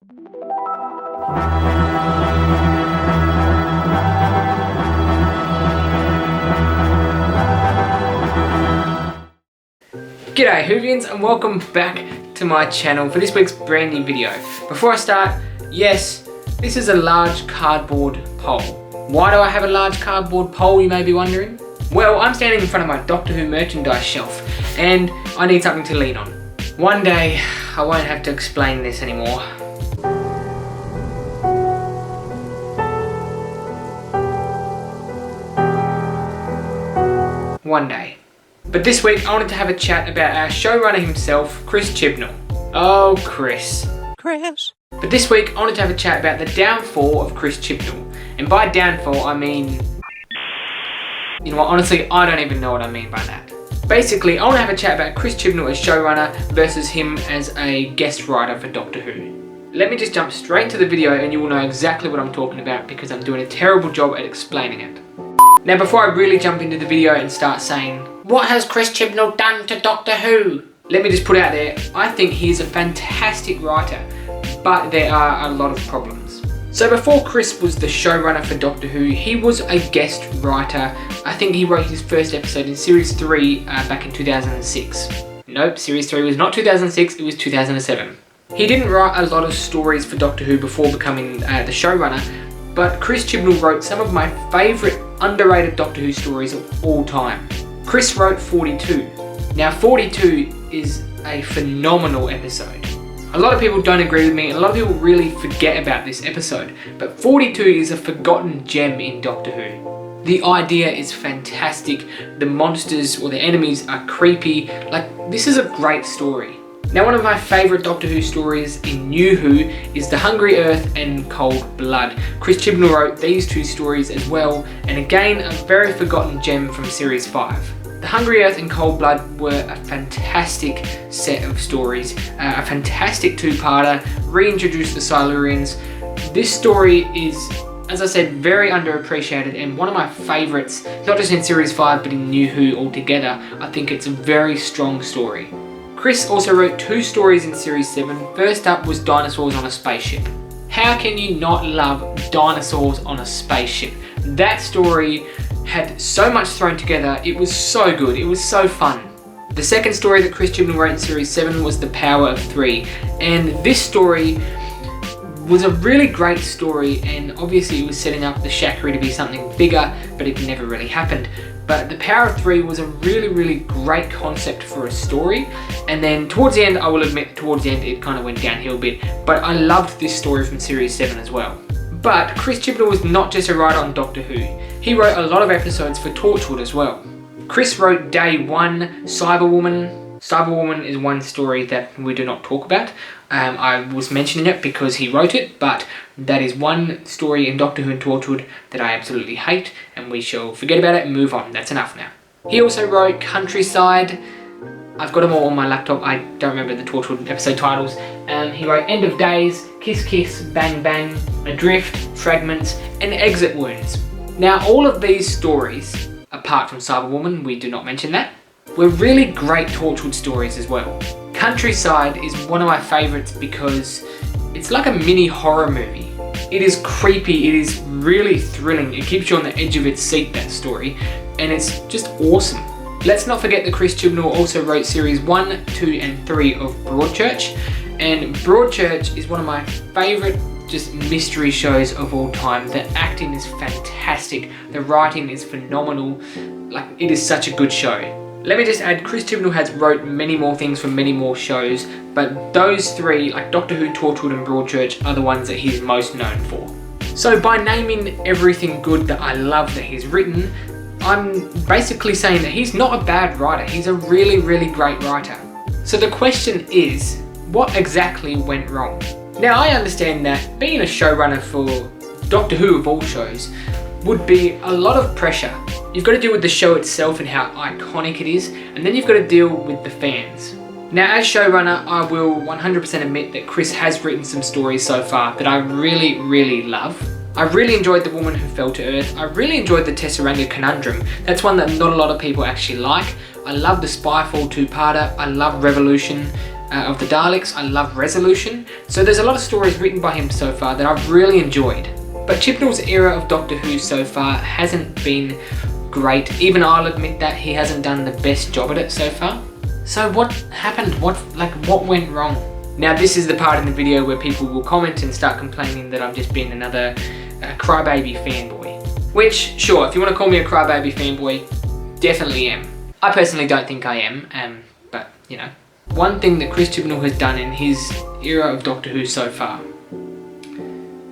G'day Whovians and welcome back to my channel for this week's brand new video. Before I start, yes, this is a large cardboard pole. Why do I have a large cardboard pole, you may be wondering? Well, I'm standing in front of my Doctor Who merchandise shelf and I need something to lean on. One day, I won't have to explain this anymore. One day. But this week, I wanted to have a chat about our showrunner himself, Chris Chibnall. Oh, Chris. But this week, I wanted to have a chat about the downfall of Chris Chibnall. And by downfall, I mean... You know what, honestly, I don't even know what I mean by that. Basically, I want to have a chat about Chris Chibnall as showrunner versus him as a guest writer for Doctor Who. Let me just jump straight to the video and you will know exactly what I'm talking about because I'm doing a terrible job at explaining it. Now, before I really jump into the video and start saying, what has Chris Chibnall done to Doctor Who? Let me just put out there, I think he's a fantastic writer, but there are a lot of problems. So before Chris was the showrunner for Doctor Who, he was a guest writer. I think he wrote his first episode in Series 3 back in 2006. Nope, Series 3 was not 2006, it was 2007. He didn't write a lot of stories for Doctor Who before becoming the showrunner, but Chris Chibnall wrote some of my favourite underrated Doctor Who stories of all time. Chris wrote 42. Now 42 is a phenomenal episode. A lot of people don't agree with me and a lot of people really forget about this episode, but 42 is a forgotten gem in Doctor Who. The idea is fantastic, the monsters or the enemies are creepy, like this is a great story. Now one of my favourite Doctor Who stories in New Who is The Hungry Earth and Cold Blood. Chris Chibnall wrote these two stories as well, and again a very forgotten gem from Series 5. The Hungry Earth and Cold Blood were a fantastic set of stories, a fantastic two-parter, reintroduced the Silurians. This story is, as I said, very underappreciated and one of my favourites, not just in Series 5 but in New Who altogether. I think it's a very strong story. Chris also wrote two stories in Series 7. First up was Dinosaurs on a Spaceship. How can you not love dinosaurs on a spaceship? That story had so much thrown together, it was so good, it was so fun. The second story that Chris Chibnall wrote in Series 7 was The Power of Three, and this story was a really great story, and obviously it was setting up the Shakri to be something bigger, but it never really happened. But The Power of Three was a really great concept for a story, and then towards the end, I will admit, towards the end it kind of went downhill a bit, but I loved this story from Series 7 as well. But Chris Chibnall was not just a writer on Doctor Who, he wrote a lot of episodes for Torchwood as well. Chris wrote Day 1, Cyberwoman. Cyberwoman is one story that we do not talk about. I was mentioning it because he wrote it, but that is one story in Doctor Who and Torchwood that I absolutely hate, and we shall forget about it and move on. That's enough now. He also wrote Countryside. I've got them all on my laptop. I don't remember the Torchwood episode titles. He wrote End of Days, Kiss Kiss, Bang Bang, Adrift, Fragments, and Exit Wounds. Now all of these stories, apart from Cyberwoman, we do not mention that, were really great Torchwood stories as well. Countryside is one of my favourites because it's like a mini horror movie. It is creepy, it is really thrilling, it keeps you on the edge of its seat, that story, and it's just awesome. Let's not forget that Chris Chibnall also wrote Series 1, 2 and 3 of Broadchurch, and Broadchurch is one of my favourite just mystery shows of all time. The acting is fantastic, the writing is phenomenal, like it is such a good show. Let me just add, Chris Chibnall has wrote many more things for many more shows, but those three, like Doctor Who, Torchwood and Broadchurch, are the ones that he's most known for. So by naming everything good that I love that he's written, I'm basically saying that he's not a bad writer, he's a really great writer. So the question is, what exactly went wrong? Now I understand that being a showrunner for Doctor Who of all shows would be a lot of pressure. You've got to deal with the show itself and how iconic it is, and then you've got to deal with the fans. Now as showrunner, I will 100% admit that Chris has written some stories so far that I really love. I really enjoyed The Woman Who Fell to Earth. I really enjoyed the Tessaranga Conundrum. That's one that not a lot of people actually like. I love the Spyfall two-parter. I love Revolution. of the Daleks. I love Resolution. So there's a lot of stories written by him so far that I've really enjoyed. But Chibnall's era of Doctor Who so far hasn't been great. Even I'll admit that he hasn't done the best job at it so far. So what happened? What went wrong? Now this is the part in the video where people will comment and start complaining that I'm just being another crybaby fanboy. Which, sure, if you want to call me a crybaby fanboy, definitely am. I personally don't think I am, but you know. One thing that Chris Chibnall has done in his era of Doctor Who so far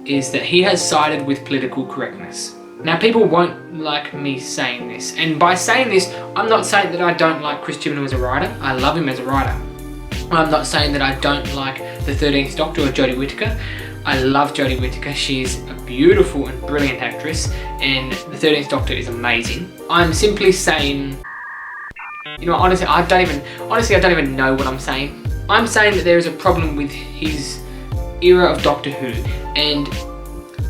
is that he has sided with political correctness. Now people won't like me saying this, and by saying this, I'm not saying that I don't like Chris Chibnall as a writer. I love him as a writer. I'm not saying that I don't like the 13th Doctor or Jodie Whittaker. I love Jodie Whittaker. She's a beautiful and brilliant actress, and the 13th Doctor is amazing. I'm simply saying, you know, honestly, I don't even know what I'm saying. I'm saying that there is a problem with his era of Doctor Who, and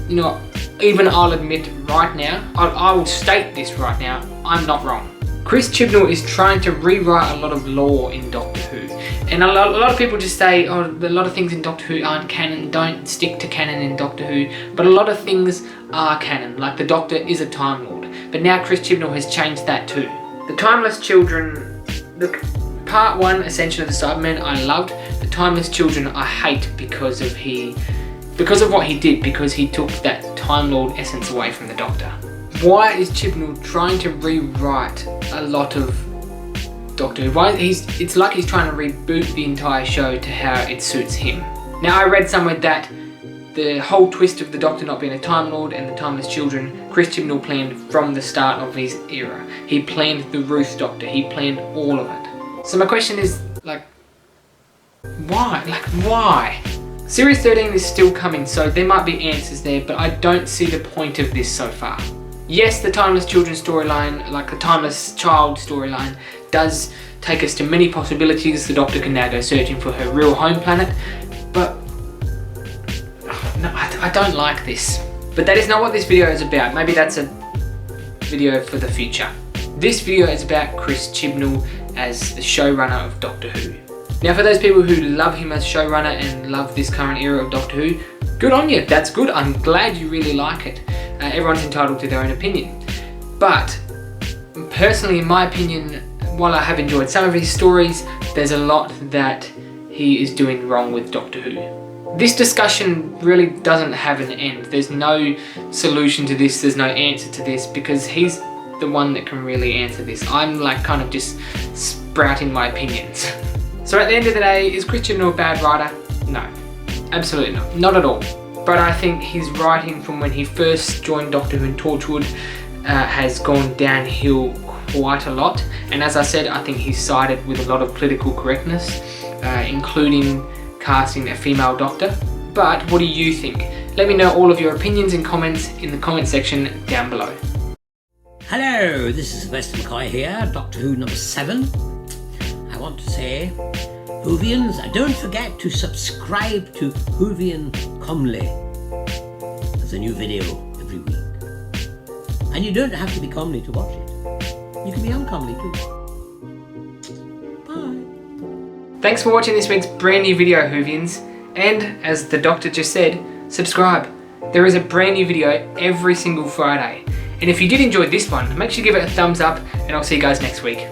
you know, even I'll admit right now, I will state this right now, I'm not wrong. Chris Chibnall is trying to rewrite a lot of lore in Doctor Who, and a lot of people just say, oh, a lot of things in Doctor Who aren't canon, don't stick to canon in Doctor Who, but a lot of things are canon, like the Doctor is a Time Lord, but now Chris Chibnall has changed that too. The Timeless Children, look, part 1, Ascension of the Cybermen, I loved. The Timeless Children I hate because of what he did, because he took that Time Lord essence away from the Doctor. Why is Chibnall trying to rewrite a lot of Doctor Who? It's like he's trying to reboot the entire show to how it suits him. Now I read somewhere that the whole twist of the Doctor not being a Time Lord and the Timeless Children, Chris Chibnall planned from the start of his era. He planned the Ruth Doctor, he planned all of it. So my question is, like, why? Like, why? Series 13 is still coming, so there might be answers there, but I don't see the point of this so far. Yes, the Timeless Children storyline, like the Timeless Child storyline, does take us to many possibilities. The Doctor can now go searching for her real home planet, but no, I don't like this. But that is not what this video is about. Maybe that's a video for the future. This video is about Chris Chibnall as the showrunner of Doctor Who. Now for those people who love him as showrunner and love this current era of Doctor Who, good on you, that's good. I'm glad you really like it. Everyone's entitled to their own opinion. But personally, in my opinion, while I have enjoyed some of his stories, there's a lot that he is doing wrong with Doctor Who. This discussion really doesn't have an end. There's no solution to this, there's no answer to this, because he's the one that can really answer this. I'm like kind of just sprouting my opinions. So at the end of the day, is Chris Chibnall a bad writer? No, absolutely not, not at all. But I think his writing from when he first joined Doctor Who in Torchwood has gone downhill quite a lot. And as I said, I think he's sided with a lot of political correctness, including casting a female Doctor. But what do you think? Let me know all of your opinions and comments in the comment section down below. Hello, this is Sylvester McCoy here, Doctor Who number 7. I want to say, Whovians, don't forget to subscribe to Whovian Comely. There's a new video every week. And you don't have to be comely to watch it. You can be uncomely too. Bye. Thanks for watching this week's brand new video, Whovians. And as the Doctor just said, subscribe. There is a brand new video every single Friday. And if you did enjoy this one, make sure you give it a thumbs up, and I'll see you guys next week.